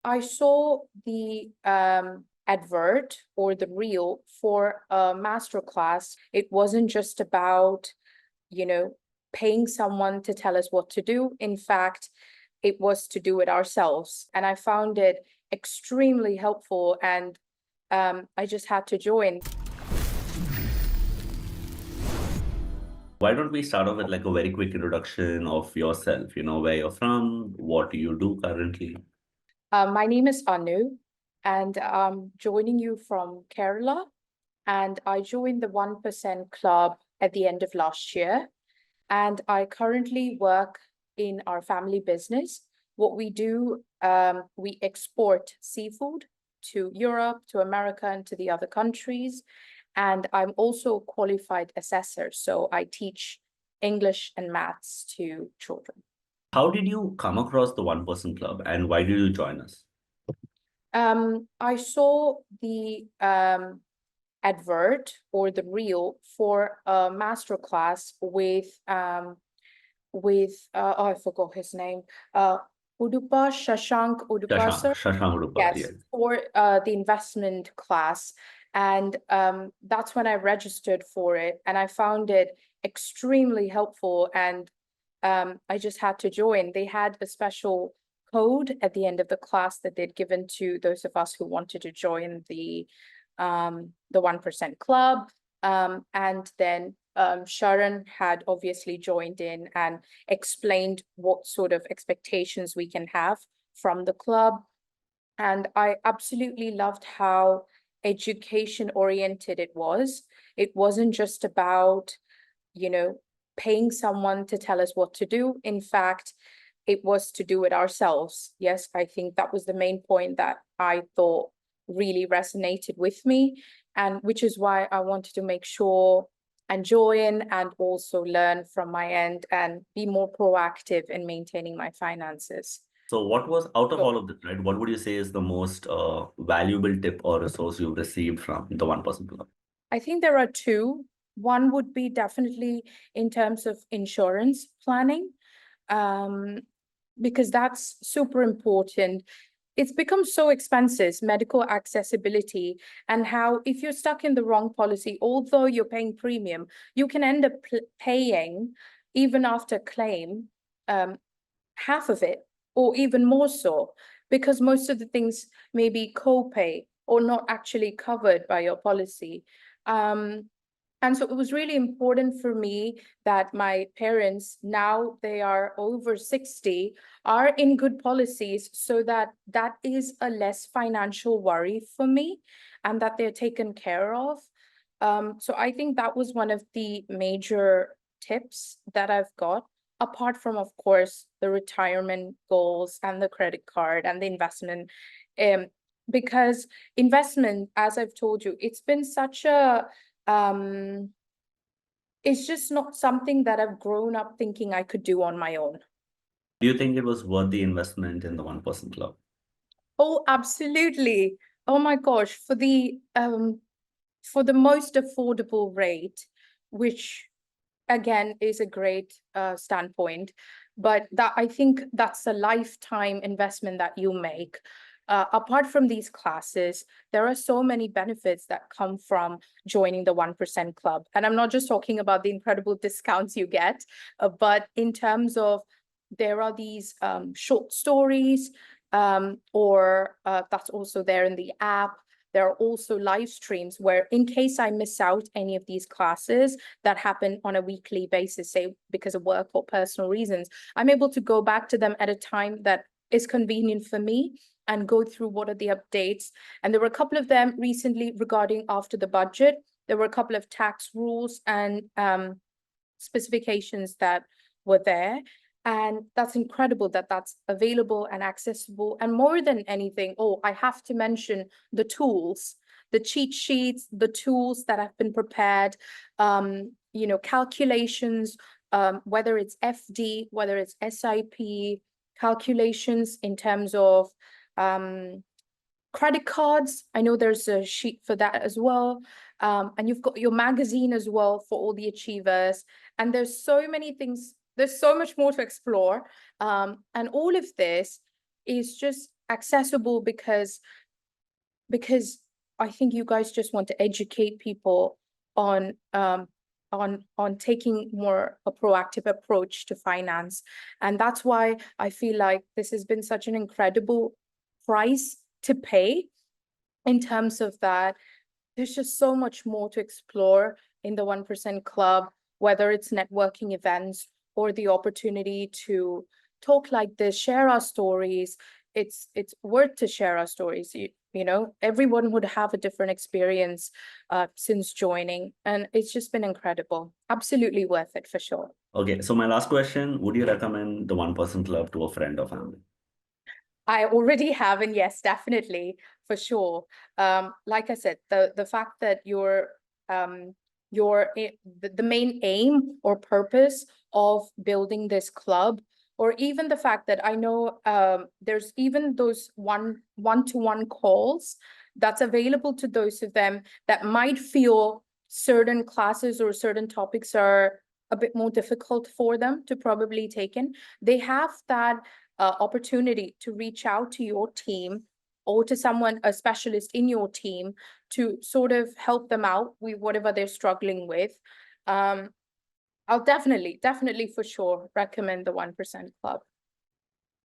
I saw the advert or the reel for a masterclass. It wasn't just about, you know, paying someone to tell us what to do. In fact, it was to do it ourselves. And I found it extremely helpful, and I just had to join. Why don't we start off with like a very quick introduction of yourself, where you're from, what do you do currently? My name is Anu, and I'm joining you from Kerala. And I joined the 1% Club at the end of last year. And I currently work in our family business. What we do, we export seafood to Europe, to America, and to the other countries. And I'm also a qualified assessor, so I teach English and maths to children. How did you come across the One Person Club and why did you join us? I saw the advert or the reel for a masterclass with oh, I forgot his name, Udupa Shashank Udupa sir. Shashank Rupa, Yes, yes. for the investment class. And that's when I registered for it, and I found it extremely helpful, and I just had to join. They had a special code at the end of the class that they'd given to those of us who wanted to join the 1% Club. And then Sharon had obviously joined in and explained what sort of expectations we can have from the club. And I absolutely loved how education oriented it was. It wasn't just about, paying someone to tell us what to do. In fact, it was to do it ourselves. Yes, I think that was the main point that I thought really resonated with me, and which is why I wanted to make sure and join and also learn from my end and be more proactive in maintaining my finances. So what was out of So all of this, right? What would you say is the most valuable tip or resource you've received from the One Person Club? I think there are two. One would be definitely in terms of insurance planning, because that's super important. It's become so expensive, medical accessibility, and how if you're stuck in the wrong policy, although you're paying premium, you can end up paying, even after claim, half of it or even more so, because most of the things may be co-pay or not actually covered by your policy. And so it was really important for me that my parents, now they are over 60, are in good policies, so that that is a less financial worry for me and that they're taken care of. So I think that was one of the major tips that I've got, apart from, of course, the retirement goals and the credit card and the investment. Because investment, as I've told you, it's been such a it's just not something that I've grown up thinking I could do on my own. Do you think it was worth the investment in the One Person Club? Oh, absolutely. Oh my gosh, for the most affordable rate, which again is a great standpoint, but that I think that's a lifetime investment that you make. Apart from these classes, there are so many benefits that come from joining the 1% Club. And I'm not just talking about the incredible discounts you get, but in terms of there are these short stories, or that's also there in the app. There are also live streams where, in case I miss out any of these classes that happen on a weekly basis, say because of work or personal reasons, I'm able to go back to them at a time that is convenient for me and go through what are the updates. And there were a couple of them recently regarding after the budget. There were a couple of tax rules and specifications that were there. And that's incredible that that's available and accessible. And more than anything, oh, I have to mention the tools, the cheat sheets, the tools that have been prepared, calculations, whether it's FD, whether it's SIP, calculations in terms of credit cards. I know there's a sheet for that as well. And you've got your magazine as well for all the achievers. And there's so many things, there's so much more to explore. And all of this is just accessible because I think you guys just want to educate people on taking more a proactive approach to finance. And that's why I feel like this has been such an incredible price to pay in terms of that. There's just so much more to explore in the 1% Club, whether it's networking events or the opportunity to talk like this, share our stories. It's worth to share our stories. You know, everyone would have a different experience since joining, and it's just been incredible. Absolutely worth it for sure. Okay, so my last question, would you recommend the 1% Club to a friend or family? I already have, and yes, definitely, for sure. Like I said, the fact that the main aim or purpose of building this club, or even the fact that I know there's even those one-to-one calls that's available to those of them that might feel certain classes or certain topics are a bit more difficult for them to probably take in. They have that opportunity to reach out to your team or to someone, a specialist in your team, to sort of help them out with whatever they're struggling with. I'll definitely for sure recommend the 1% Club.